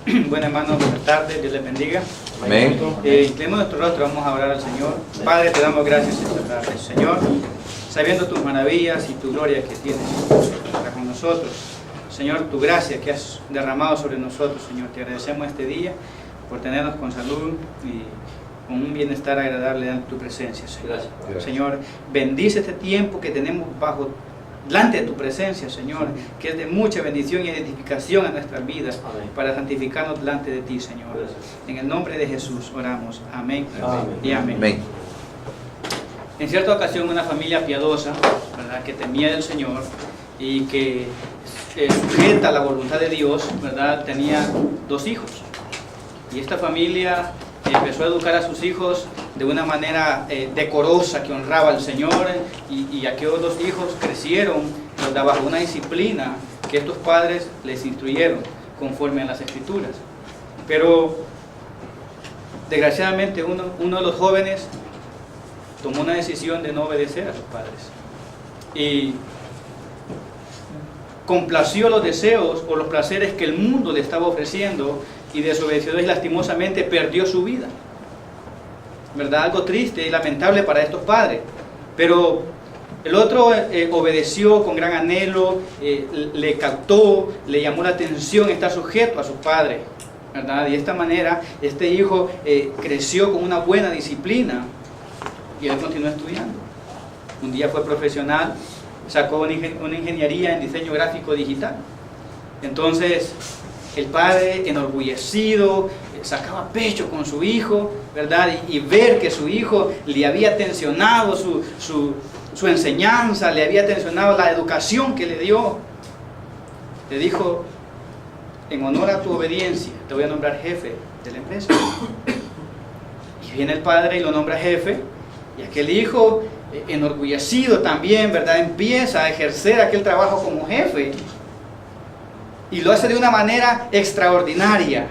Bueno, hermanos, buenas tardes, Dios les bendiga. Amén. Inclinemos nuestro rostro, vamos a orar al Señor. Padre, te damos gracias esta tarde, Señor, sabiendo tus maravillas y tu gloria que tienes para con nosotros. Señor, tu gracia que has derramado sobre nosotros, Señor, te agradecemos este día por tenernos con salud y con un bienestar agradable en tu presencia, Señor. Gracias. Señor, bendice este tiempo que tenemos delante de tu presencia, Señor, que es de mucha bendición y edificación a nuestras vidas. Amén. Para santificarnos delante de ti, Señor. Gracias. En el nombre de Jesús oramos. Amén, Amén. y amén. Amén. En cierta ocasión una familia piadosa, ¿verdad?, que temía del Señor y que sujeta a la voluntad de Dios, ¿verdad?, tenía 2 hijos. Y esta familia empezó a educar a sus hijos de una manera decorosa, que honraba al Señor, y aquellos 2 hijos crecieron, ¿verdad?, bajo una disciplina que estos padres les instruyeron conforme a las Escrituras. Pero desgraciadamente uno de los jóvenes tomó una decisión de no obedecer a sus padres y complació los deseos o los placeres que el mundo le estaba ofreciendo y desobedeció y lastimosamente perdió su vida, ¿verdad? Algo triste y lamentable para estos padres. Pero el otro obedeció con gran anhelo, le captó, le llamó la atención estar sujeto a su padre, ¿verdad? Y de esta manera este hijo creció con una buena disciplina y él continuó estudiando. Un día fue profesional, sacó una ingeniería en diseño gráfico digital. Entonces el padre, enorgullecido, sacaba pecho con su hijo, ¿verdad? Y ver que su hijo le había atencionado su enseñanza, le había atencionado la educación que le dio, le dijo: en honor a tu obediencia te voy a nombrar jefe de la empresa. Y viene el padre y lo nombra jefe, y aquel hijo, enorgullecido también, ¿verdad?, empieza a ejercer aquel trabajo como jefe y lo hace de una manera extraordinaria.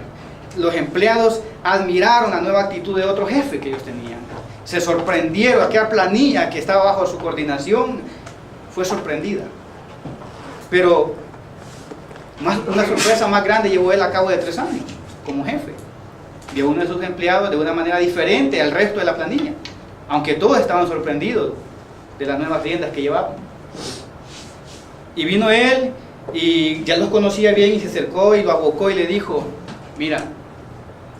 Los empleados admiraron la nueva actitud de otro jefe que ellos tenían, se sorprendieron. Aquella planilla que estaba bajo su coordinación fue sorprendida, pero una sorpresa más grande llevó él a cabo de 3 años como jefe. Vio uno de sus empleados de una manera diferente al resto de la planilla, aunque todos estaban sorprendidos de las nuevas riendas que llevaban. Y vino él y ya los conocía bien y se acercó y lo abocó y le dijo: mira,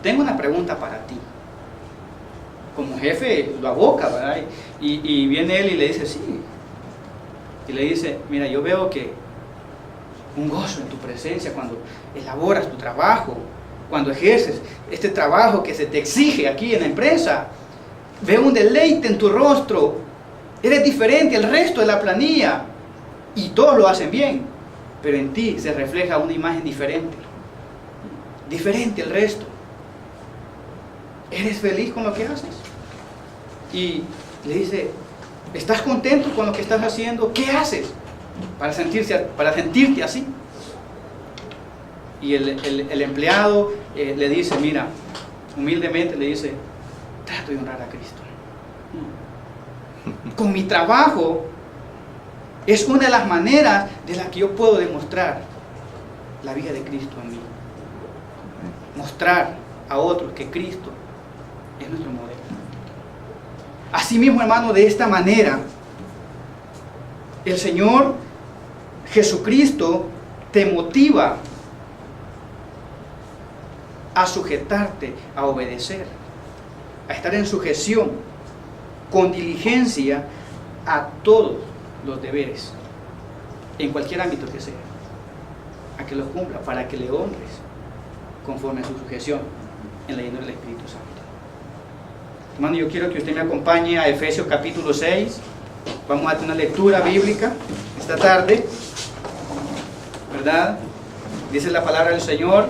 tengo una pregunta para ti. Como jefe lo aboca, ¿verdad? Y viene él y le dice: sí. Y le dice: mira, yo veo que un gozo en tu presencia cuando elaboras tu trabajo, cuando ejerces este trabajo que se te exige aquí en la empresa. Veo un deleite en tu rostro, eres diferente al resto de la planilla y todos lo hacen bien, pero en ti se refleja una imagen diferente al resto. ¿Eres feliz con lo que haces? Y le dice: ¿estás contento con lo que estás haciendo? ¿Qué haces para sentirte así? Y el empleado le dice, mira, humildemente le dice: trato de honrar a Cristo. Con mi trabajo es una de las maneras de las que yo puedo demostrar la vida de Cristo en mí. Mostrar a otros que Cristo es nuestro modelo. Asimismo, hermano, de esta manera el Señor Jesucristo te motiva a sujetarte, a obedecer, a estar en sujeción, con diligencia a todos los deberes, en cualquier ámbito que sea, a que los cumpla, para que le honres conforme a su sujeción en la llenura del Espíritu Santo. Hermano, yo quiero que usted me acompañe a Efesios capítulo 6. Vamos a hacer una lectura bíblica esta tarde, ¿verdad? Dice la palabra del Señor: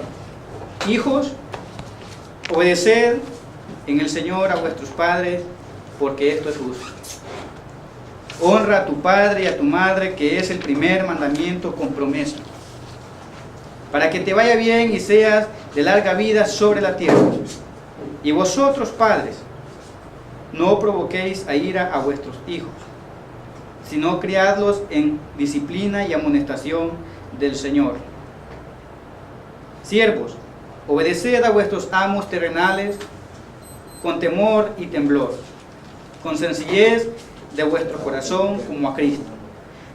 hijos, obedeced en el Señor a vuestros padres, porque esto es justo. Honra a tu padre y a tu madre, que es el primer mandamiento con promesa, para que te vaya bien y seas de larga vida sobre la tierra. Y vosotros, padres, no provoquéis a ira a vuestros hijos, sino criadlos en disciplina y amonestación del Señor. Siervos, Obedeced a vuestros amos terrenales con temor y temblor, con sencillez de vuestro corazón como a Cristo,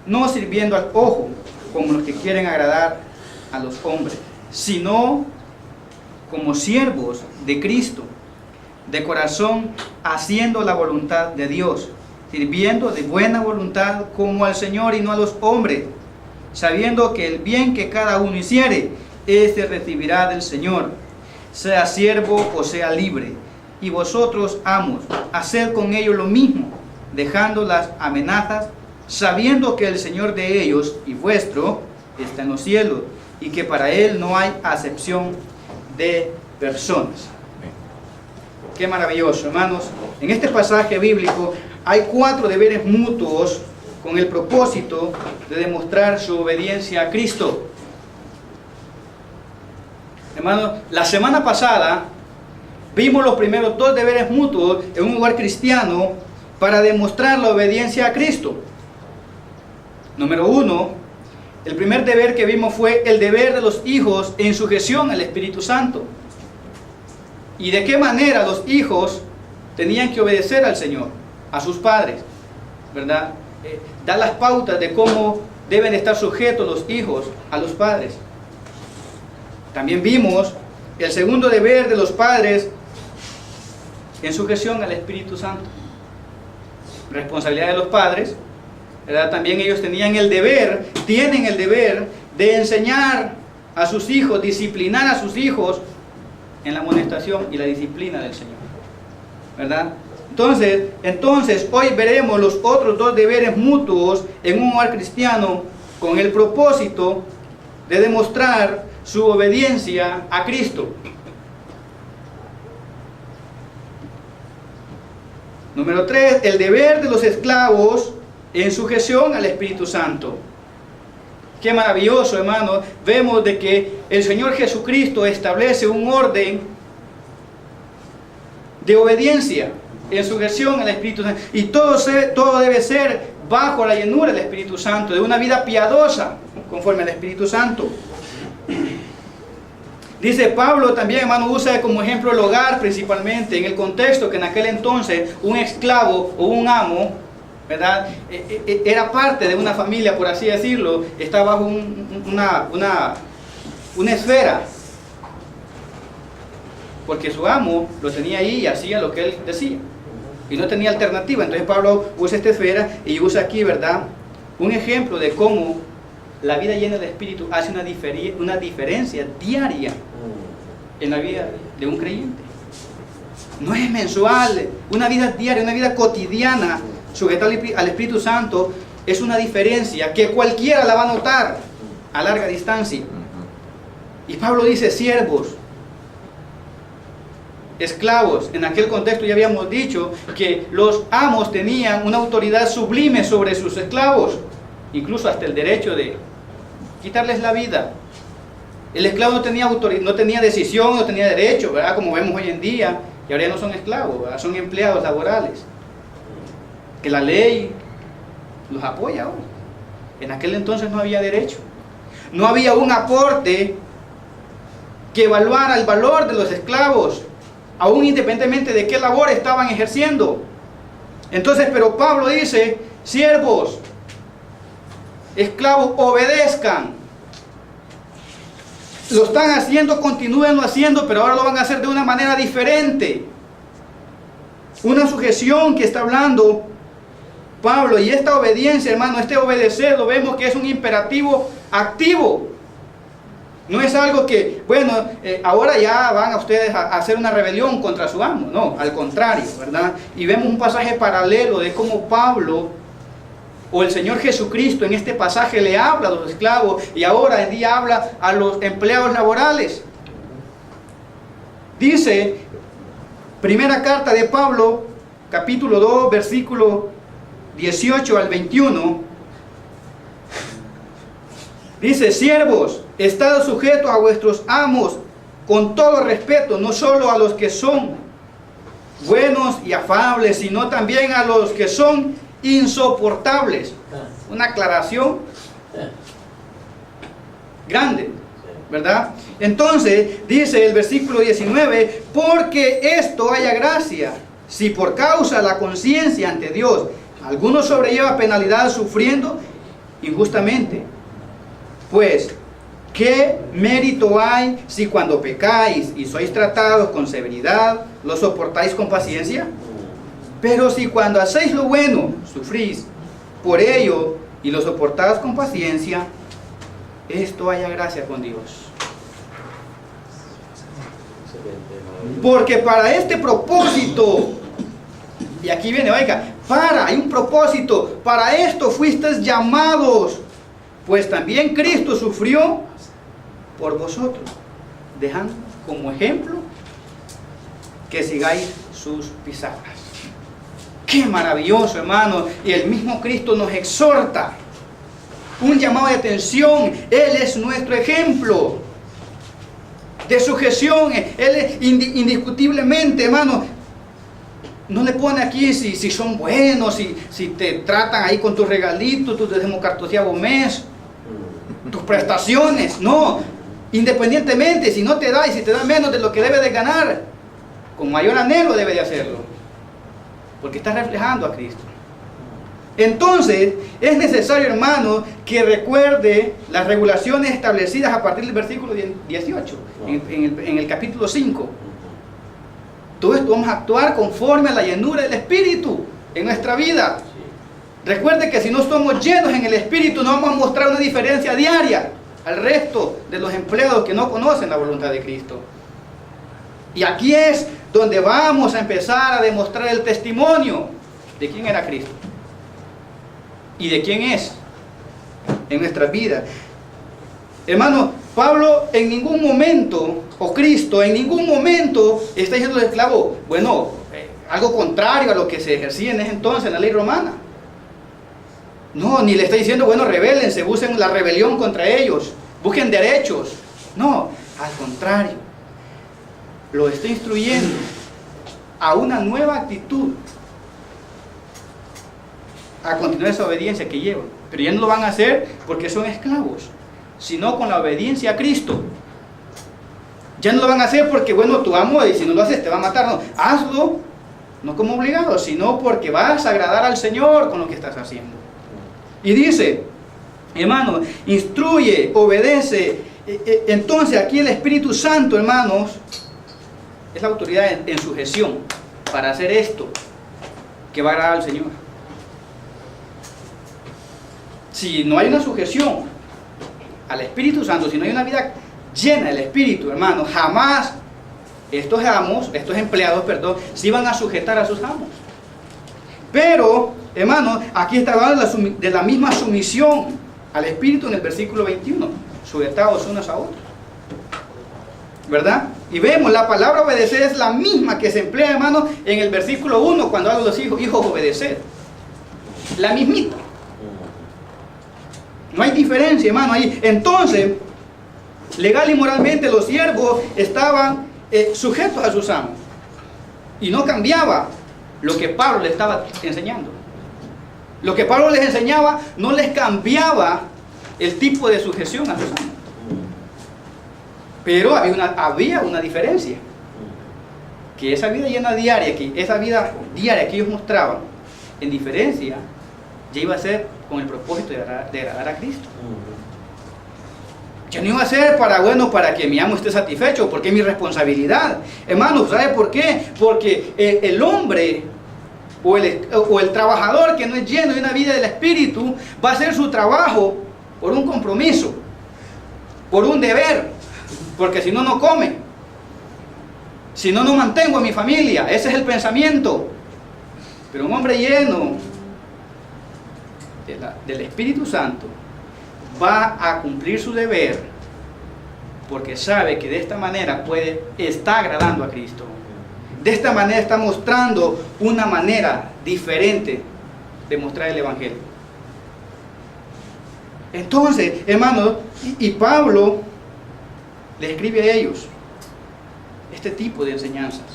no sirviendo al ojo como los que quieren agradar a los hombres, sino como siervos de Cristo, de corazón, haciendo la voluntad de Dios, sirviendo de buena voluntad como al Señor y no a los hombres, sabiendo que el bien que cada uno hiciere, éste recibirá del Señor, sea siervo o sea libre. Y vosotros, amos, haced con ellos lo mismo, dejando las amenazas, sabiendo que el Señor de ellos y vuestro está en los cielos, y que para Él no hay acepción de personas. Qué maravilloso, hermanos. En este pasaje bíblico hay 4 deberes mutuos con el propósito de demostrar su obediencia a Cristo. Hermanos, la semana pasada vimos los primeros 2 deberes mutuos en un hogar cristiano para demostrar la obediencia a Cristo. Número 1, el primer deber que vimos fue el deber de los hijos en sujeción al Espíritu Santo. ¿Y de qué manera los hijos tenían que obedecer al Señor, a sus padres? ¿Verdad? Da las pautas de cómo deben estar sujetos los hijos a los padres. También vimos el segundo deber de los padres en sujeción al Espíritu Santo. Responsabilidad de los padres, ¿verdad? También ellos tienen el deber de enseñar a sus hijos, disciplinar a sus hijos en la amonestación y la disciplina del Señor, ¿verdad? Entonces hoy veremos los otros 2 deberes mutuos en un hogar cristiano con el propósito de demostrar su obediencia a Cristo. Número 3, el deber de los esclavos en sujeción al Espíritu Santo. Qué maravilloso, hermano. Vemos de que el Señor Jesucristo establece un orden de obediencia en sujeción al Espíritu Santo. Y todo debe ser bajo la llenura del Espíritu Santo, de una vida piadosa conforme al Espíritu Santo. Dice Pablo también, hermano, usa como ejemplo el hogar principalmente, en el contexto que en aquel entonces un esclavo o un amo, ¿verdad? Era parte de una familia, por así decirlo, estaba bajo una esfera, porque su amo lo tenía ahí y hacía lo que él decía, y no tenía alternativa. Entonces Pablo usa esta esfera y usa aquí, ¿verdad?, un ejemplo de cómo la vida llena del Espíritu hace una diferencia diaria en la vida de un creyente. No es mensual, una vida diaria, una vida cotidiana sujeta al Espíritu Santo es una diferencia que cualquiera la va a notar a larga distancia. Y Pablo dice siervos, esclavos. En aquel contexto ya habíamos dicho que los amos tenían una autoridad sublime sobre sus esclavos, incluso hasta el derecho de quitarles la vida. El esclavo no tenía autoridad, no tenía decisión, no tenía derecho, ¿verdad? Como vemos hoy en día, y ahora ya no son esclavos, ¿verdad? Son empleados laborales, que la ley los apoya hoy. En aquel entonces no había derecho, no había un aporte que evaluara el valor de los esclavos, aún independientemente de qué labor estaban ejerciendo. Entonces, pero Pablo dice, siervos, esclavos, obedezcan. Lo están haciendo, continúenlo haciendo, pero ahora lo van a hacer de una manera diferente. Una sujeción que está hablando Pablo, y esta obediencia, hermano, este obedecer, lo vemos que es un imperativo activo. No es algo que, bueno, ahora ya van a ustedes a hacer una rebelión contra su amo. No, al contrario, ¿verdad? Y vemos un pasaje paralelo de cómo Pablo o el Señor Jesucristo en este pasaje le habla a los esclavos y ahora en día habla a los empleados laborales. Dice, primera carta de Pablo, capítulo 2, versículo 18 al 21, dice, siervos, estad sujetos a vuestros amos con todo respeto, no solo a los que son buenos y afables, sino también a los que son insoportables. Una aclaración grande, ¿verdad? Entonces, dice el versículo 19, porque esto haya gracia, si por causa de la conciencia ante Dios, alguno sobrelleva penalidad sufriendo injustamente, pues, ¿qué mérito hay si cuando pecáis y sois tratados con severidad, lo soportáis con paciencia? Pero si cuando hacéis lo bueno, sufrís por ello y lo soportáis con paciencia, esto haya gracia con Dios. Porque para este propósito, y aquí viene, oiga, hay un propósito, para esto fuisteis llamados, pues también Cristo sufrió por vosotros, dejando como ejemplo que sigáis sus pisadas. Qué maravilloso, hermano. Y el mismo Cristo nos exhorta, un llamado de atención. Él es nuestro ejemplo de sujeción. Él es indiscutiblemente, hermano. No le pone aquí si son buenos, si te tratan ahí con tus regalitos, tu 14º mes, tus prestaciones. No, independientemente, si no te da y si te da menos de lo que debe de ganar, con mayor anhelo debe de hacerlo, porque estás reflejando a Cristo. Entonces, es necesario, hermano, que recuerde las regulaciones establecidas a partir del versículo 18, en el capítulo 5. Todo esto vamos a actuar conforme a la llenura del Espíritu en nuestra vida. Recuerde que si no somos llenos en el Espíritu, no vamos a mostrar una diferencia diaria al resto de los empleados que no conocen la voluntad de Cristo. Y aquí es donde vamos a empezar a demostrar el testimonio de quién era Cristo y de quién es en nuestras vidas. Hermano, Pablo en ningún momento, o Cristo en ningún momento está diciendo al esclavo, bueno, algo contrario a lo que se ejercía en ese entonces en la ley romana. No, ni le está diciendo, bueno, rebélense, busquen la rebelión contra ellos, busquen derechos. No, al contrario, lo está instruyendo a una nueva actitud, a continuar esa obediencia que llevan. Pero ya no lo van a hacer porque son esclavos, sino con la obediencia a Cristo. Ya no lo van a hacer porque, bueno, tu amo, y si no lo haces te va a matar. No, hazlo, no como obligado, sino porque vas a agradar al Señor con lo que estás haciendo. Y dice, hermano, instruye, obedece. Entonces aquí el Espíritu Santo, hermanos, es la autoridad en sujeción para hacer esto que va a agradar al Señor. Si no hay una sujeción al Espíritu Santo, si no hay una vida llena del Espíritu, hermano, jamás estos amos, estos empleados, perdón, se iban a sujetar a sus amos. Pero, hermano, aquí está hablando de la misma sumisión al Espíritu en el versículo 21, sujetados unos a otros, ¿verdad? Y vemos, la palabra obedecer es la misma que se emplea, hermano, en el versículo 1, cuando habla de los hijos obedecer. La mismita. No hay diferencia, hermano, ahí. Entonces, legal y moralmente los siervos estaban sujetos a sus amos. Y no cambiaba lo que Pablo les estaba enseñando. Lo que Pablo les enseñaba no les cambiaba el tipo de sujeción a sus amos. Pero había una diferencia. Que esa vida llena diaria, esa vida diaria que ellos mostraban, en diferencia, ya iba a ser con el propósito de agradar a Cristo. Ya no iba a ser para que mi amo esté satisfecho, porque es mi responsabilidad. Hermanos, ¿sabe por qué? Porque el hombre o el trabajador que no es lleno de una vida del Espíritu va a hacer su trabajo por un compromiso, por un deber, porque si no, no come. Si no, no mantengo a mi familia. Ese es el pensamiento. Pero un hombre lleno del Espíritu Santo va a cumplir su deber porque sabe que de esta manera está agradando a Cristo. De esta manera está mostrando una manera diferente de mostrar el Evangelio. Entonces, hermanos, y Pablo le escribe a ellos este tipo de enseñanzas.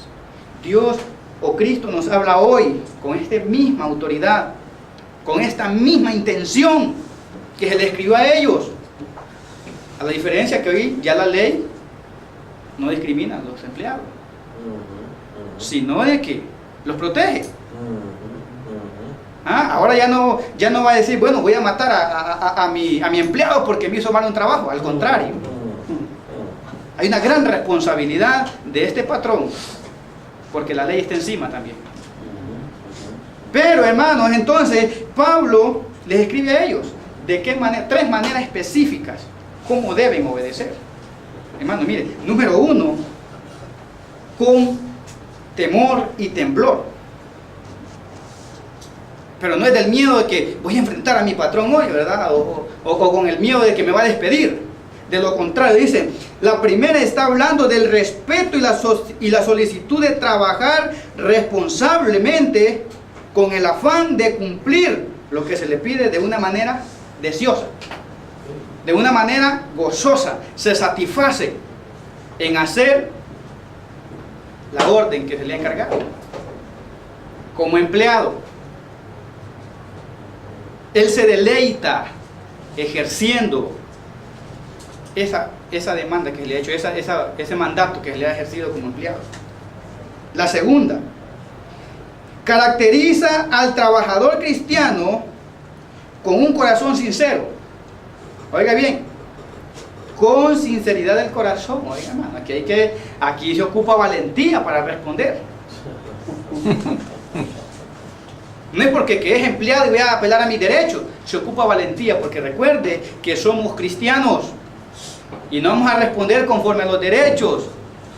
Dios o Cristo nos habla hoy con esta misma autoridad, con esta misma intención que se le escribió a ellos. A la diferencia que hoy ya la ley no discrimina a los empleados, sino de que los protege. Ahora ya no va a decir, bueno, voy a matar a mi empleado porque me hizo mal un trabajo. Al contrario, hay una gran responsabilidad de este patrón, porque la ley está encima también. Pero, hermanos, entonces Pablo les escribe a ellos de qué manera, 3 maneras específicas cómo deben obedecer. Hermanos, miren, número 1, con temor y temblor. Pero no es del miedo de que voy a enfrentar a mi patrón hoy, ¿verdad? O con el miedo de que me va a despedir. De lo contrario, dice, la primera está hablando del respeto y la solicitud de trabajar responsablemente con el afán de cumplir lo que se le pide de una manera deseosa, de una manera gozosa. Se satisface en hacer la orden que se le ha encargado. Como empleado, él se deleita ejerciendo esa demanda que se le ha hecho, ese mandato que se le ha ejercido como empleado. La segunda, caracteriza al trabajador cristiano con un corazón sincero. Oiga bien, con sinceridad del corazón. Oiga, hermano, aquí se ocupa valentía para responder. No es porque que es empleado y voy a apelar a mis derechos. Se ocupa valentía porque recuerde que somos cristianos y no vamos a responder conforme a los derechos,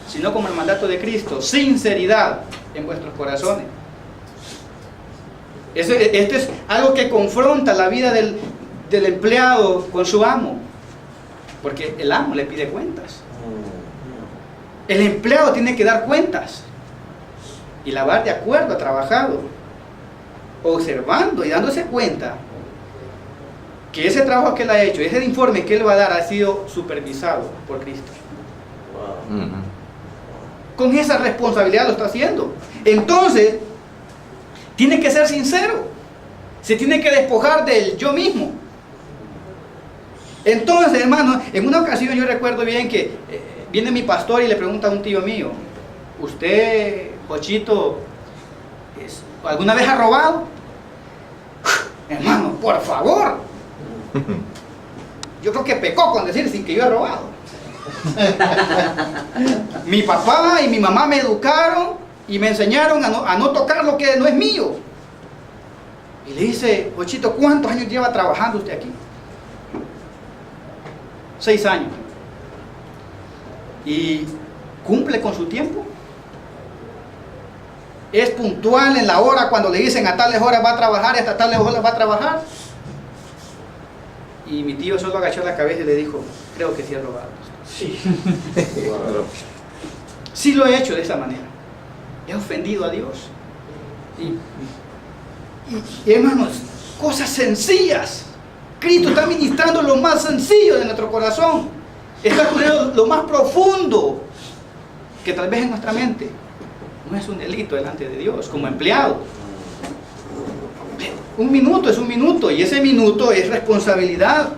sino como el mandato de Cristo. Sinceridad en vuestros corazones. Esto es algo que confronta la vida del empleado con su amo, porque el amo le pide cuentas. El empleado tiene que dar cuentas y la va a dar de acuerdo a trabajado, observando y dándose cuenta que ese trabajo que él ha hecho, ese informe que él va a dar ha sido supervisado por Cristo. Con esa responsabilidad lo está haciendo. Entonces tiene que ser sincero, se tiene que despojar del yo mismo. Entonces, hermano, en una ocasión yo recuerdo bien que viene mi pastor y le pregunta a un tío mío: ¿usted, Jochito, alguna vez ha robado? Hermano, por favor. Yo creo que pecó con decir sin que yo he robado. Mi papá y mi mamá me educaron y me enseñaron a no tocar lo que no es mío. Y le dice: Jochito, ¿cuántos años lleva trabajando usted aquí? 6 años. ¿Y cumple con su tiempo? ¿Es puntual en la hora cuando le dicen a tales horas va a trabajar y hasta tales horas va a trabajar? Y mi tío solo agachó la cabeza y le dijo: creo que sí he robado. Sí. Sí lo he hecho de esa manera. He ofendido a Dios. Y hermanos, cosas sencillas. Cristo está ministrando lo más sencillo de nuestro corazón. Está cubriendo lo más profundo que tal vez en nuestra mente no es un delito delante de Dios como empleado. Un minuto es un minuto y ese minuto es responsabilidad.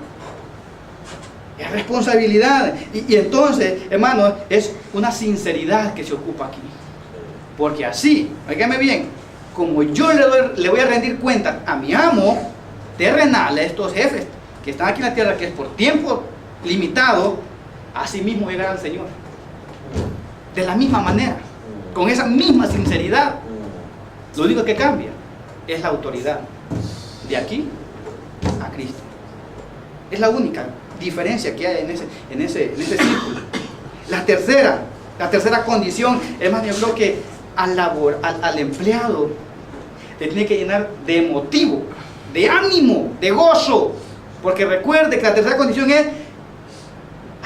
Es responsabilidad. Y entonces, hermano, es una sinceridad que se ocupa aquí. Porque así, óigame bien, como yo le voy a rendir cuenta a mi amo terrenal, a estos jefes que están aquí en la tierra, que es por tiempo limitado, así mismo llegará al Señor. De la misma manera, con esa misma sinceridad. Lo único que cambia es la autoridad. De aquí a Cristo. Es la única diferencia que hay en ese círculo. La tercera condición, hermano, yo creo que al empleado le tiene que llenar de motivo, de ánimo, de gozo. Porque recuerde que la tercera condición es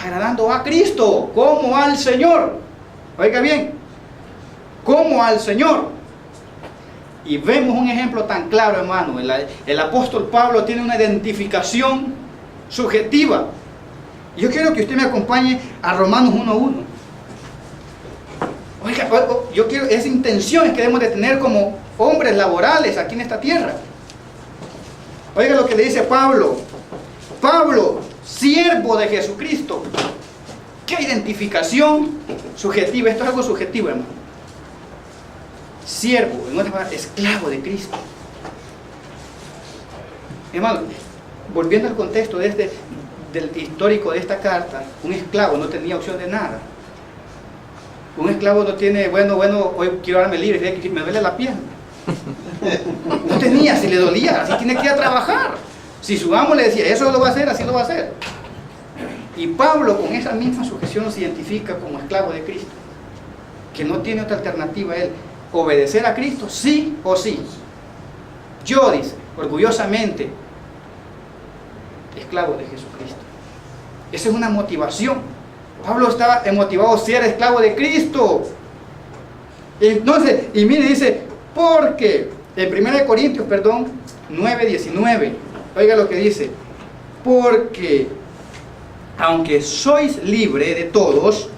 agradando a Cristo, como al Señor. Oiga bien, como al Señor. Y vemos un ejemplo tan claro, hermano. El apóstol Pablo tiene una identificación subjetiva. Yo quiero que usted me acompañe a Romanos 1:1. Oiga, yo quiero esa intención que debemos de tener como hombres laborales aquí en esta tierra. Oiga lo que le dice Pablo. Pablo, siervo de Jesucristo. ¿Qué identificación subjetiva, esto es algo subjetivo, hermano. Siervo, en otras palabras, esclavo de Cristo. Hermano, volviendo al contexto del histórico de esta carta, un esclavo no tenía opción de nada. Un esclavo no tiene, bueno, hoy quiero darme libre, me duele la pierna. No tenía, si le dolía, así tiene que ir a trabajar. Si su amo le decía, eso lo va a hacer, así lo va a hacer. Y Pablo con esa misma sujeción se identifica como esclavo de Cristo, que no tiene otra alternativa a él, obedecer a Cristo sí o sí. Yo, dice, orgullosamente, esclavo de Jesucristo. Esa es una motivación. Pablo estaba motivado a ser esclavo de Cristo. Entonces, y mire, dice, porque, en 1 Corintios, 9:19, oiga lo que dice, porque, aunque sois libre de todos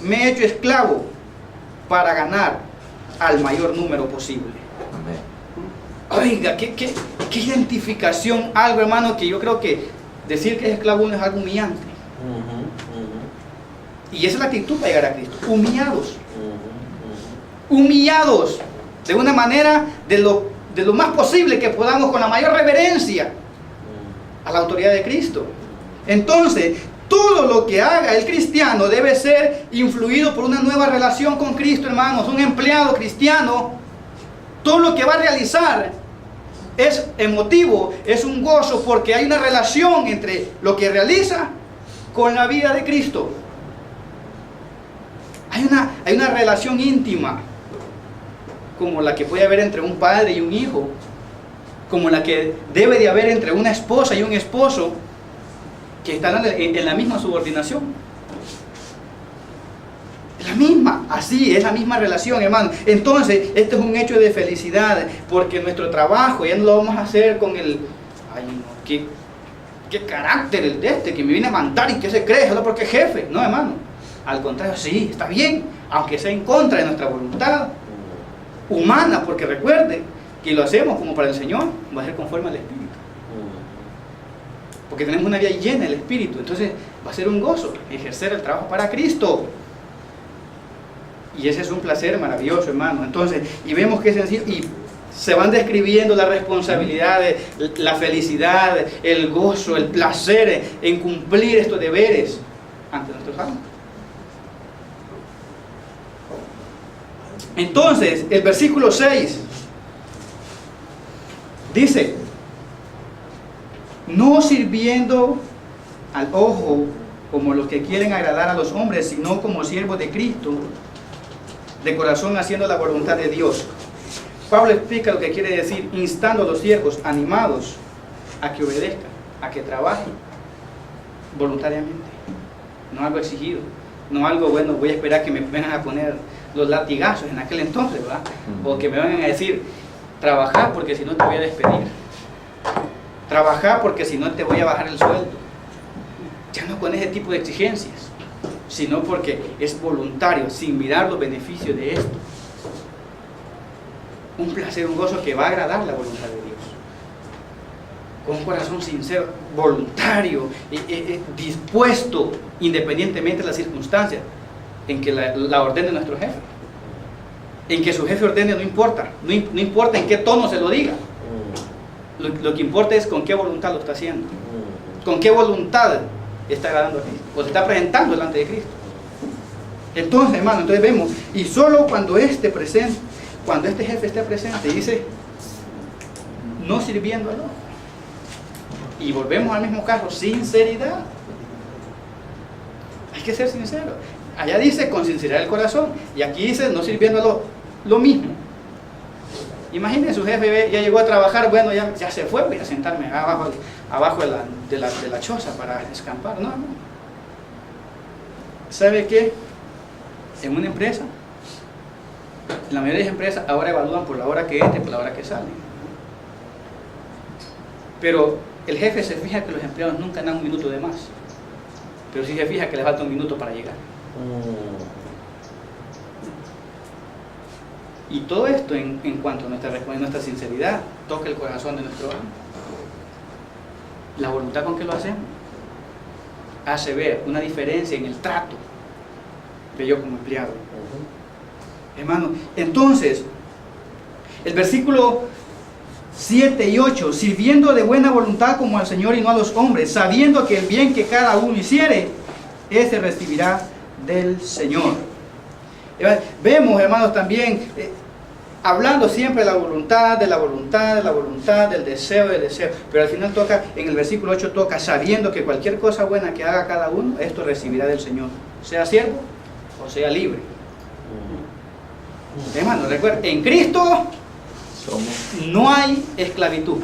me he hecho esclavo para ganar al mayor número posible. Amén. Oiga, qué identificación, algo, hermano, que yo creo que decir que es esclavo no es algo humillante. Y esa es la actitud para llegar a Cristo, humillados. Humillados de una manera de lo más posible que podamos, con la mayor reverencia a la autoridad de Cristo. Entonces, todo lo que haga el cristiano debe ser influido por una nueva relación con Cristo, hermanos. Un empleado cristiano, todo lo que va a realizar es emotivo, es un gozo, porque hay una relación entre lo que realiza con la vida de Cristo. Hay una relación íntima, como la que puede haber entre un padre y un hijo, como la que debe de haber entre una esposa y un esposo, que están en la misma subordinación. La misma, así es la misma relación, hermano. Entonces, este es un hecho de felicidad, porque nuestro trabajo ya no lo vamos a hacer con el, ay no, qué carácter el de este, que me viene a mandar y que se cree, solo porque es jefe. No, hermano, al contrario, sí, está bien, aunque sea en contra de nuestra voluntad humana, porque recuerde que lo hacemos como para el Señor, va a ser conforme al Espíritu, porque tenemos una vida llena del Espíritu. Entonces va a ser un gozo ejercer el trabajo para Cristo, y ese es un placer maravilloso, hermano. Entonces, y vemos que es sencillo, y se van describiendo las responsabilidades, la felicidad, el gozo, el placer en cumplir estos deberes ante nuestros amos. Entonces, el versículo 6 dice, no sirviendo al ojo como los que quieren agradar a los hombres, sino como siervos de Cristo, de corazón haciendo la voluntad de Dios. Pablo explica lo que quiere decir, instando a los siervos animados a que obedezcan, a que trabajen voluntariamente, no algo exigido, no algo, bueno, voy a esperar que me vengan a poner los latigazos en aquel entonces, ¿verdad? O que me vengan a decir, trabajar porque si no te voy a despedir, trabajar porque si no te voy a bajar el sueldo. Ya no con ese tipo de exigencias, sino porque es voluntario, sin mirar los beneficios de esto. Un placer, un gozo que va a agradar la voluntad de Dios, con un corazón sincero, voluntario, dispuesto, independientemente de las circunstancias en que la ordene nuestro jefe. En que su jefe ordene, no importa en qué tono se lo diga. Lo que importa es con qué voluntad lo está haciendo, con qué voluntad está agradando a Cristo, o se está presentando delante de Cristo. Entonces, hermano, entonces vemos, y solo cuando este jefe esté presente, dice, no sirviéndolo. Y volvemos al mismo caso, sinceridad. Hay que ser sincero. Allá dice con sinceridad del corazón, y aquí dice no sirviéndolo, lo mismo. Imagínense, su jefe ya llegó a trabajar, bueno, ya se fue, voy a sentarme abajo de la choza para escampar. No. ¿Sabe qué? En una empresa, la mayoría de las empresas ahora evalúan por la hora que entre, por la hora que salen. Pero el jefe se fija que los empleados nunca dan un minuto de más, pero sí se fija que les falta un minuto para llegar. Y todo esto en cuanto a nuestra sinceridad toca el corazón de nuestro amo. La voluntad con que lo hacemos. hace ver una diferencia en el trato de yo como empleado. Hermano, entonces, el versículo 7 y 8, sirviendo de buena voluntad como al Señor y no a los hombres, sabiendo que el bien que cada uno hiciere, ese recibirá del Señor. Vemos, hermanos, también hablando siempre de la voluntad, del deseo, pero al final toca, en el versículo 8 toca, sabiendo que cualquier cosa buena que haga cada uno, esto recibirá del Señor, sea siervo o sea libre. Hermanos, recuerden, en Cristo no hay esclavitud.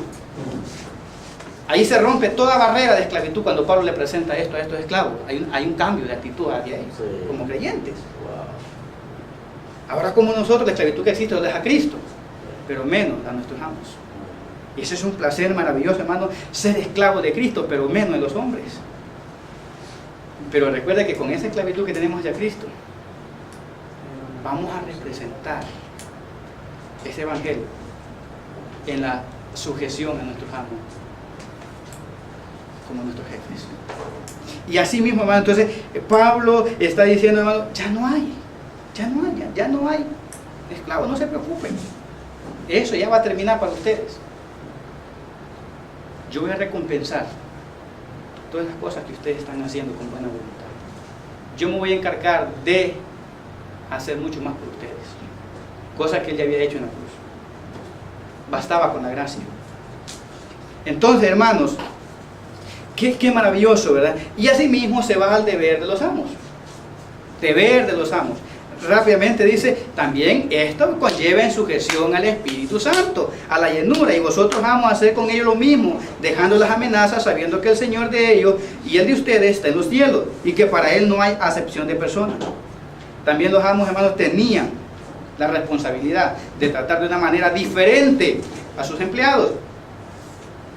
Ahí se rompe toda barrera de esclavitud cuando Pablo le presenta esto a estos esclavos. Hay un cambio de actitud hacia ellos, como creyentes. Ahora, como nosotros, la esclavitud que existe lo deja Cristo, pero menos a nuestros amos. Y ese es un placer maravilloso, hermano, ser esclavo de Cristo, pero menos de los hombres. Pero recuerda que con esa esclavitud que tenemos hacia Cristo, vamos a representar ese evangelio en la sujeción a nuestros amos como nuestros jefes. Y así mismo, hermano, entonces Pablo está diciendo, hermano, ya no hay esclavos, no se preocupen, eso ya va a terminar para ustedes. Yo voy a recompensar todas las cosas que ustedes están haciendo con buena voluntad. Yo me voy a encargar de hacer mucho más por ustedes, cosas que él ya había hecho en la cruz. Bastaba con la gracia. Entonces, hermanos, qué maravilloso, ¿verdad? Y así mismo se va al deber de los amos. Deber de los amos. Rápidamente dice, también esto conlleva en sujeción al Espíritu Santo, a la llenura, y vosotros vamos a hacer con ellos lo mismo, dejando las amenazas, sabiendo que el Señor de ellos y el de ustedes está en los cielos, y que para Él no hay acepción de personas. También los amos, hermanos, tenían la responsabilidad de tratar de una manera diferente a sus empleados,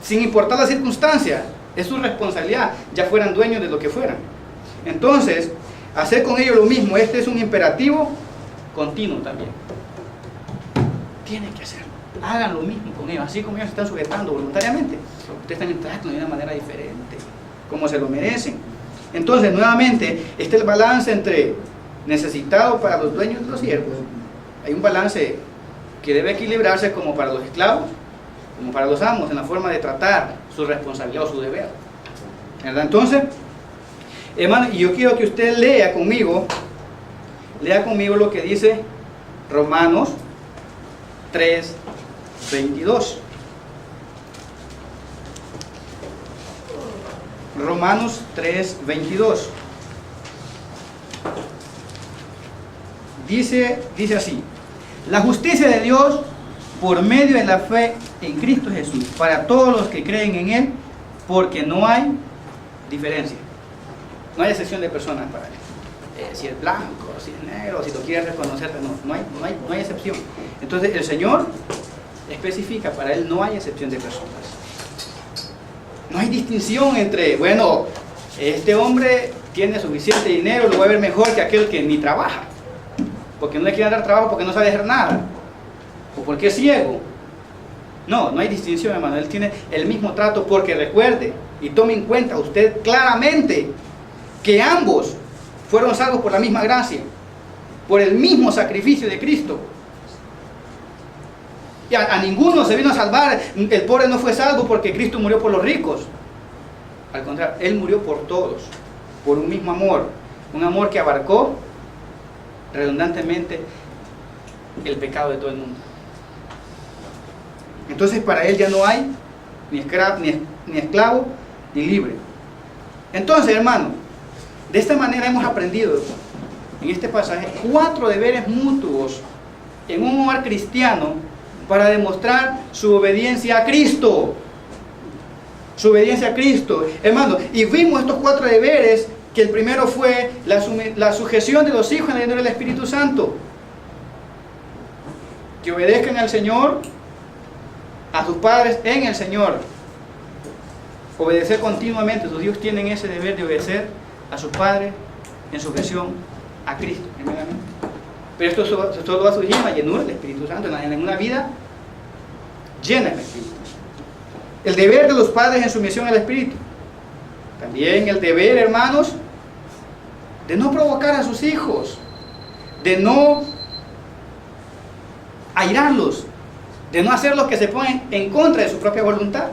sin importar las circunstancias. Es su responsabilidad, ya fueran dueños de lo que fueran. Entonces, hacer con ellos lo mismo, este es un imperativo continuo también. Tienen que hacerlo, hagan lo mismo con ellos, así como ellos se están sujetando voluntariamente, ustedes están entrando de una manera diferente, como se lo merecen. Entonces, nuevamente, este es el balance entre necesitado para los dueños de los siervos. Hay un balance que debe equilibrarse como para los esclavos, como para los amos, en la forma de tratar su responsabilidad o su deber, ¿verdad? Entonces, hermano, y yo quiero que usted lea conmigo lo que dice Romanos 3:22. Romanos 3:22. Dice así: la justicia de Dios por medio de la fe en Cristo Jesús, para todos los que creen en Él, porque no hay diferencia. No hay excepción de personas para Él. Si es blanco, si es negro, si lo quieres reconocer, no hay excepción. Entonces el Señor especifica, para Él no hay excepción de personas. No hay distinción entre, bueno, este hombre tiene suficiente dinero, lo voy a ver mejor que aquel que ni trabaja, porque no le quiere dar trabajo, porque no sabe hacer nada, o porque es ciego. No hay distinción, hermano. Él tiene el mismo trato, porque recuerde y tome en cuenta usted claramente que ambos fueron salvos por la misma gracia, por el mismo sacrificio de Cristo. Y a ninguno se vino a salvar. El pobre no fue salvo porque Cristo murió por los ricos. Al contrario, Él murió por todos, por un mismo amor, un amor que abarcó redundantemente el pecado de todo el mundo. Entonces para Él ya no hay ni esclavo ni libre. Entonces, hermano, de esta manera hemos aprendido en este pasaje 4 deberes mutuos en un hogar cristiano para demostrar su obediencia a Cristo. Su obediencia a Cristo, hermano. Y vimos estos 4 deberes, que el primero fue la sujeción de los hijos en la llenura del Espíritu Santo. Que obedezcan al Señor, a sus padres en el Señor. Obedecer continuamente. Sus hijos tienen ese deber de obedecer a sus padres en sujeción a Cristo, primeramente. Pero esto solo va a surgir en la llenura del Espíritu Santo, en una vida llena del Espíritu. El deber de los padres en sumisión al Espíritu. También el deber, hermanos, de no provocar a sus hijos, de no airarlos, de no hacer los que se ponen en contra de su propia voluntad,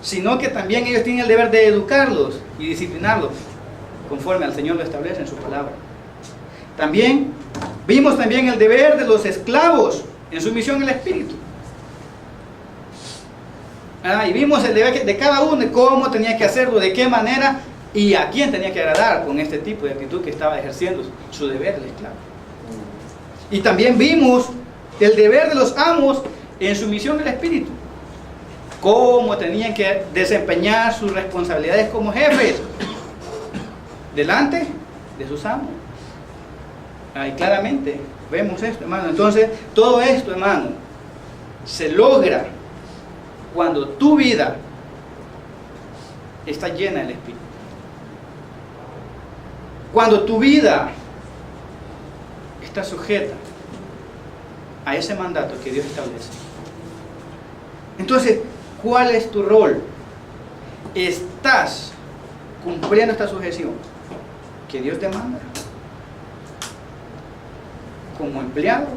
sino que también ellos tienen el deber de educarlos y disciplinarlos conforme al Señor lo establece en su palabra. También vimos también el deber de los esclavos en su misión en el Espíritu. Y vimos el deber de cada uno, de cómo tenía que hacerlo, de qué manera y a quién tenía que agradar con este tipo de actitud que estaba ejerciendo su deber el esclavo. Y también vimos el deber de los amos en su misión en el Espíritu, cómo tenían que desempeñar sus responsabilidades como jefes delante de sus amos. Ahí claramente vemos esto, hermano. Entonces, todo esto, hermano, se logra cuando tu vida está llena del Espíritu. Cuando tu vida está sujeta a ese mandato que Dios establece. Entonces, ¿cuál es tu rol? ¿Estás cumpliendo esta sujeción que Dios te manda? Como empleado,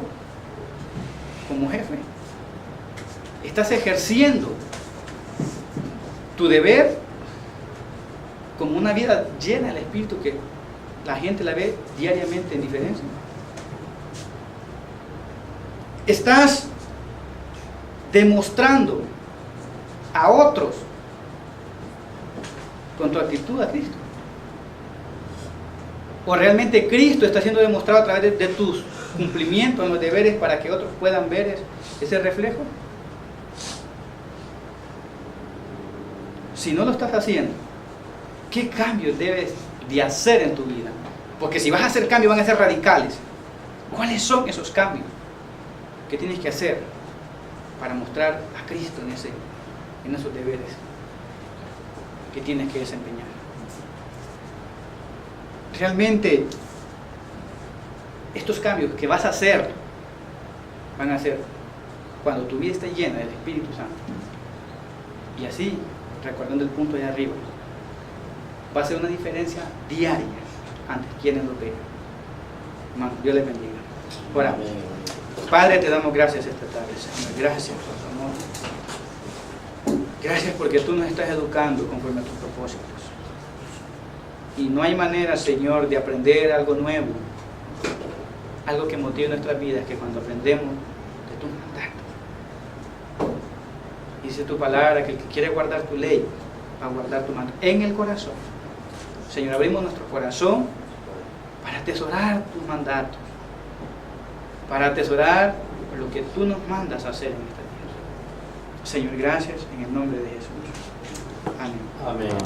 como jefe. ¿Estás ejerciendo tu deber como una vida llena del Espíritu que la gente la ve diariamente en diferencia? ¿Estás demostrando a otros con tu actitud a Cristo? ¿O realmente Cristo está siendo demostrado a través de tus cumplimientos en los deberes para que otros puedan ver ese reflejo? Si no lo estás haciendo, ¿qué cambios debes de hacer en tu vida? Porque si vas a hacer cambios, van a ser radicales. ¿Cuáles son esos cambios que tienes que hacer para mostrar a Cristo en esos deberes que tienes que desempeñar? Realmente, estos cambios que vas a hacer, van a ser cuando tu vida esté llena del Espíritu Santo. Y así, recordando el punto de arriba, va a ser una diferencia diaria ante quienes lo vean. Hermano, Dios les bendiga. Oramos. Padre, te damos gracias esta tarde, Señor. Gracias por tu amor. Gracias porque tú nos estás educando conforme a tus propósitos. Y no hay manera, Señor, de aprender algo nuevo, algo que motive nuestras vidas, que cuando aprendemos de tus mandatos. Dice tu palabra que el que quiere guardar tu ley va a guardar tu mandato en el corazón. Señor, abrimos nuestro corazón para atesorar tus mandatos, para atesorar lo que tú nos mandas a hacer en esta tierra. Señor, gracias en el nombre de Jesús. Amén. Amén.